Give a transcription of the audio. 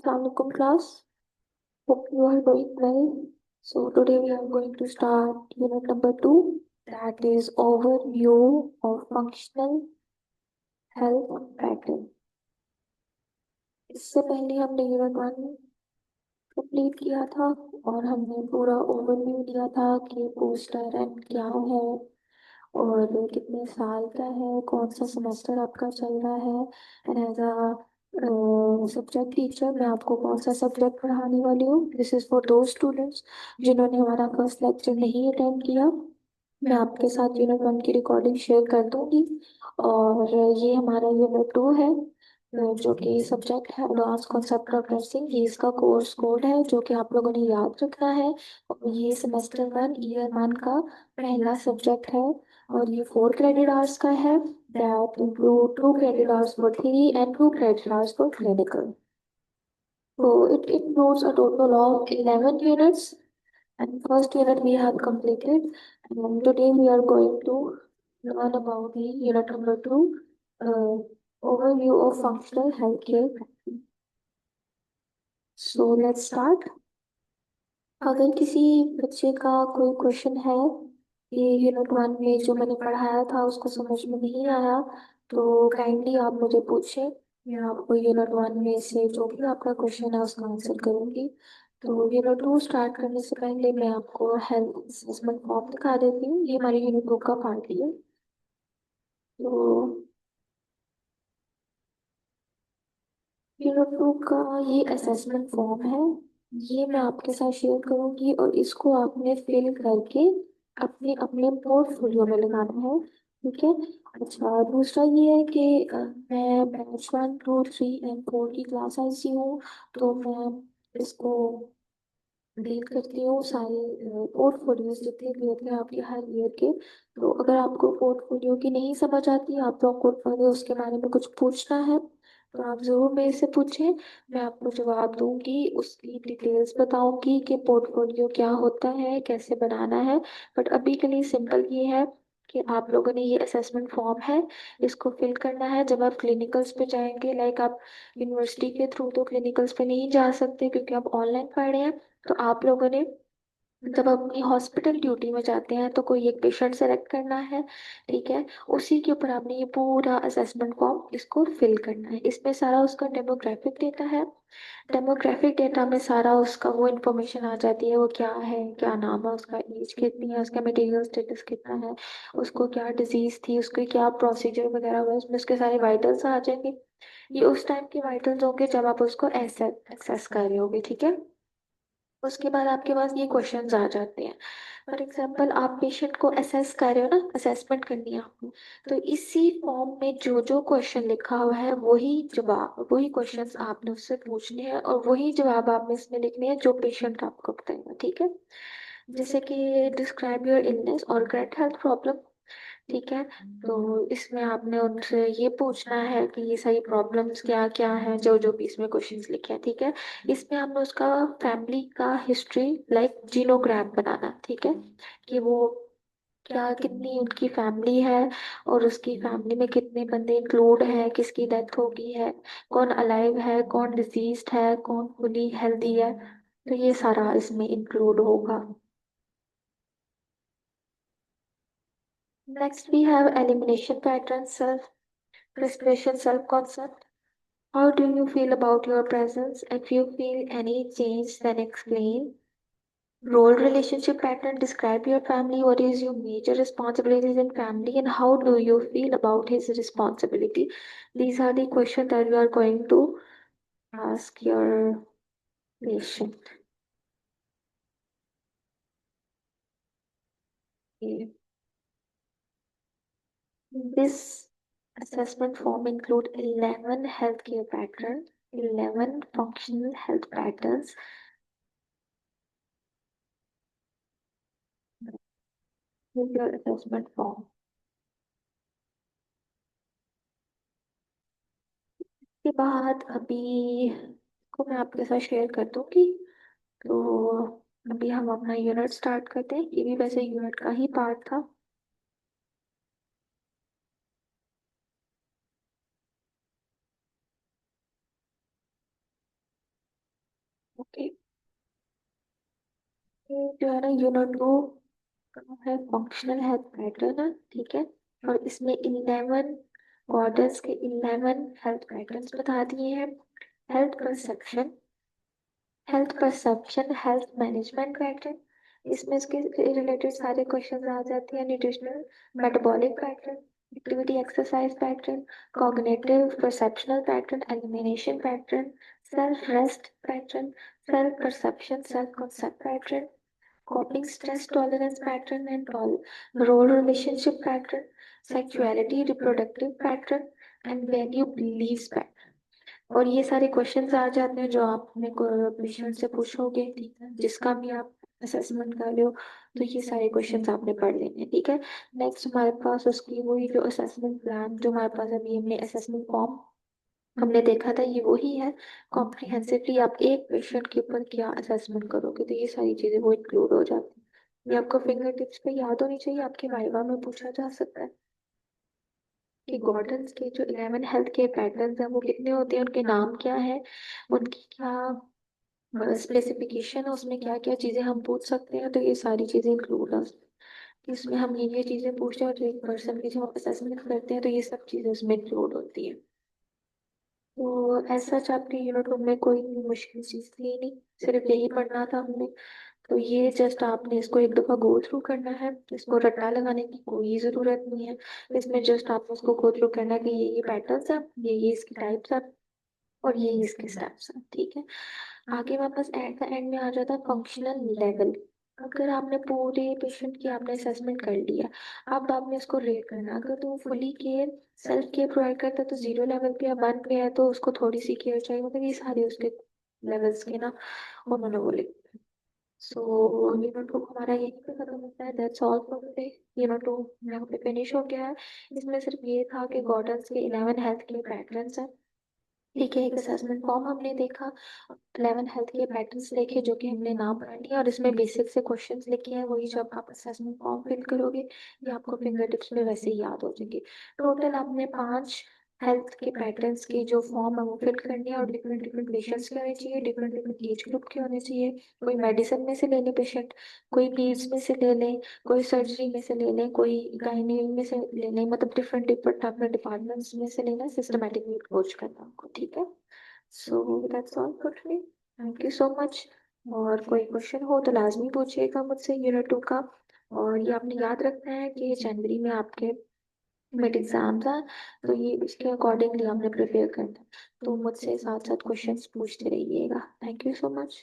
Assalamualaikum class. Hope you are doing well. So today we are going to start unit number 2, that is overview of functional health pattern. इससे पहले हमने unit 1 complete किया था और हमने पूरा overview दिया था कि पोस्ट एंड क्या है और कितने साल का है, कौन सा सेमेस्टर आपका चल रहा है। And as a subject teacher मैं आपको कौन सा सब्जेक्ट पढ़ाने वाली हूँ। दिस इज फॉर दो स्टूडेंट्स जिन्होंने हमारा फर्स्ट लेक्चर नहीं अटेंड किया। मैं आपके साथ यूनिट 1 की रिकॉर्डिंग शेयर कर दूंगी। और ये हमारा यूनिट 2 है, जो कि सब्जेक्ट है एडवांस कॉन्सेप्ट ऑफ नर्सिंग। ये इसका कोर्स कोड है जो कि आप लोगों ने याद रखना है। और ये सेमेस्टर 1 ईयर 1 का पहला सब्जेक्ट है और ये 4 क्रेडिट आवर्स का है। That include 2 credit hours for theory and 2 credit hours for clinical. So it includes a total of 11 units, and first unit we have completed. And today we are going to learn about the unit number 2, overview of functional healthcare. So let's start. अगर किसी बच्चे का कोई question है कि unit 1 में जो मैंने पढ़ाया था उसको समझ में नहीं आया, तो काइंडली आप मुझे पूछें। मैं आपको यूनिट 1 में से जो भी आपका क्वेश्चन है उसका आंसर करूंगी। तो यूनिट 2 स्टार्ट करने से पहले मैं आपको हेल्थ असेसमेंट फॉर्म दिखा देती हूँ। ये हमारी यूनिट 2 का पार्ट है। तो यूनिट 2 का ये असेसमेंट फॉर्म है, ये मैं आपके साथ शेयर करूंगी और इसको आपने फिल करके अपने अपने पोर्टफोलियो में लगाना है। ठीक है। अच्छा, दूसरा ये है कि मैं बैच 1 2 3 एंड 4 की क्लास ऐसी हूँ, तो मैं इसको डील करती हूँ सारे पोर्टफोलियोज जितने भी होते हैं आपके हर ईयर के। तो अगर आपको पोर्टफोलियो की नहीं समझ आती, आप लोग पोर्टफोलियो उसके बारे में कुछ पूछना है तो आप जरूर मेरे से पूछें। मैं आपको जवाब दूंगी, उसकी डिटेल्स बताऊंगी कि पोर्टफोलियो क्या होता है, कैसे बनाना है। बट अभी के लिए सिंपल ये है कि आप लोगों ने ये असेसमेंट फॉर्म है, इसको फिल करना है। जब आप क्लिनिकल्स पे जाएंगे, लाइक आप यूनिवर्सिटी के थ्रू तो क्लिनिकल्स पे नहीं जा सकते क्योंकि आप ऑनलाइन पढ़ रहे हैं, तो आप लोगों ने जब अपनी हॉस्पिटल ड्यूटी में जाते हैं तो कोई एक पेशेंट सेलेक्ट करना है। ठीक है। उसी के ऊपर आपने ये पूरा असेसमेंट फॉर्म इसको फिल करना है। इसमें सारा उसका डेमोग्राफिक डेटा है। डेमोग्राफिक डेटा में सारा उसका वो इन्फॉर्मेशन आ जाती है, वो क्या है, क्या नाम है उसका, एज कितनी है, उसका मटेरियल स्टेटस कितना है, उसको क्या डिजीज थी, उसके क्या प्रोसीजर वगैरह हुआ, उसमें उसके सारे वाइटल्स आ जाएंगे। ये उस टाइम के वाइटल्स होंगे जब आप उसको एक्सेस कर रहे होगे। ठीक है। उसके बाद आपके पास ये क्वेश्चंस आ जाते हैं। फॉर एग्जांपल आप पेशेंट को असेस कर रहे हो ना, असेसमेंट करनी है आपको, तो इसी फॉर्म में जो जो क्वेश्चन लिखा हुआ है वही जवाब, वही क्वेश्चंस आपने उससे पूछने हैं और वही जवाब आपने इसमें लिखने हैं जो पेशेंट आपको बताएगा। ठीक है। जैसे कि डिस्क्राइब योर इलनेस और करंट हेल्थ प्रॉब्लम। ठीक है। तो इसमें आपने उनसे ये पूछना है कि ये सारी प्रॉब्लम्स क्या क्या है, जो जो भी इसमें क्वेश्चंस लिखे हैं। ठीक है। इसमें आपने उसका फैमिली का हिस्ट्री लाइक जीनोग्राम बनाना। ठीक है। कि वो क्या, कितनी उनकी फैमिली है और उसकी फैमिली में कितने बंदे इंक्लूड है, किसकी डेथ हो गई है, कौन अलाइव है, कौन डिजीज्ड है, कौन फुली हेल्दी है। तो ये सारा इसमें इंक्लूड होगा। Next, we have elimination pattern, self-respiration, self-concept. How do you feel about your presence? If you feel any change, then explain. Role relationship pattern, describe your family. What is your major responsibilities in family and how do you feel about his responsibility? These are the questions that you are going to ask your patient. Okay. This assessment form include 11 healthcare patterns, 11 functional health patterns. With your assessment form के बाद अभी को मैं आपके साथ share कर दूंगी। तो अभी हम अपना यूनिट स्टार्ट करते हैं। ये भी वैसे यूनिट का ही पार्ट था। ये जो है ना यूनिट टू है फंक्शनल हेल्थ पैटर्न है, ठीक है। और इसमें 11 क्वार्टर्स के 11 हेल्थ पैटर्न्स बता दिए हैं। Health perception, health management pattern, इसमें इसके रिलेटेड सारे क्वेश्चंस आ जाते हैं। Nutritional metabolic pattern, activity exercise pattern, cognitive perceptual pattern, elimination pattern, self rest pattern, self perception self concept pattern, coping stress tolerance pattern and role relationship pattern, sexuality reproductive pattern and value beliefs pattern। और ये सारे questions आ जाते हैं जो आप अपने patient से पूछोगे, ठीक है, जिसका भी आप असेसमेंट कर रहे हो। तो ये सारे क्वेश्चंस आपने पढ़ लेने हैं, ठीक है। नेक्स्ट हमारे पास उसकी वही जो असेसमेंट प्लान, जो हमारे पास अभी हमने असेसमेंट फॉर्म हमने देखा था, ये वही है। कॉम्प्रिहेंसिवली आप एक पेशेंट के ऊपर क्या असेसमेंट करोगे, तो ये सारी चीजें वो इंक्लूड हो जाती है। ये आपको फिंगर टिप्स पे याद होनी चाहिए, आपके वाइवा में पूछा जा सकता है कि गॉर्डन्स के जो 11 हेल्थ के पैटर्न्स हैं वो कितने होते हैं, उनके नाम क्या है, उनकी क्या स्पेसिफिकेशन है, उसमें क्या क्या चीजें हम पूछ सकते हैं। तो ये सारी चीजें इंक्लूड है इसमें। हम ये चीजें पूछते हैं और एक पर्सन की जब हम असेसमेंट करते हैं तो ये सब चीजें उसमें इंक्लूड होती है। तो ऐसा आपके यूनिट रूम में कोई मुश्किल चीज थी नहीं, सिर्फ यही पढ़ना था हमने। तो ये जस्ट आपने इसको एक दफा गो थ्रू करना है, इसको रट्टा लगाने की कोई जरूरत नहीं है। इसमें जस्ट आपको इसको गो थ्रू करना है कि ये पैटर्न्स है, ये इसकी टाइप्स है और ये इसके स्टेप्स हैं, ठीक है। आगे वापस एट द एंड में आ जाता है फंक्शनल लेवल। अगर आपने पूरे पेशेंट की आपने असेसमेंट कर लिया, अब आपने उसको रेट करना। अगर तो fully care self care provide करता है तो 0 लेवल पे या 1 पे है, तो उसको थोड़ी सी केयर चाहिए, मतलब ये सारे उसके लेवल्स के ना उन्होंने बोले। सो यूनिट टू हमारा यहीं पे खत्म होता है। That's all for today. Unit two यहाँ पे फिनिश हो गया है। इसमें सिर्फ ये था कि गॉर्डन्स के 11 हेल्थ के पैटर्न्स हैं, ठीक है। एक असेसमेंट फॉर्म हमने देखा, 11 हेल्थ के पैटर्न्स देखे जो कि हमने नाम पढ़ लिया, और इसमें बेसिक से क्वेश्चंस लिखे हैं, वही जब आप असेसमेंट फॉर्म फिल करोगे ये आपको फिंगर टिप्स में वैसे ही याद हो जाएंगे। टोटल आपने 5 हेल्थ के पैटर्न्स के जो फॉर्म है वो फिल करनी है, और डिफरेंट डिफरेंट पेशेंट्स के होने चाहिए, डिफरेंट डिफरेंट एज ग्रुप के होने चाहिए। कोई मेडिसिन में से ले ले पेशेंट, कोई पीड्स में से ले लें, कोई सर्जरी में से ले लें, कोई गायनी में से ले लें, मतलब डिफरेंट डिफरेंट अपने डिपार्टमेंट्स में से लेना, सिस्टमेटिकली अप्रोच करना आपको, ठीक है। So that's all for today. Thank you so much. और कोई क्वेश्चन हो तो लाजमी पूछिएगा मुझसे यूनिट 2 का। और ये आपने याद रखना है कि जनवरी में आपके मिड एग्जाम्स हैं, तो ये इसके अकॉर्डिंगली आपने प्रिपेयर करना है। तो मुझसे साथ साथ क्वेश्चंस पूछते रहिएगा। Thank you so much.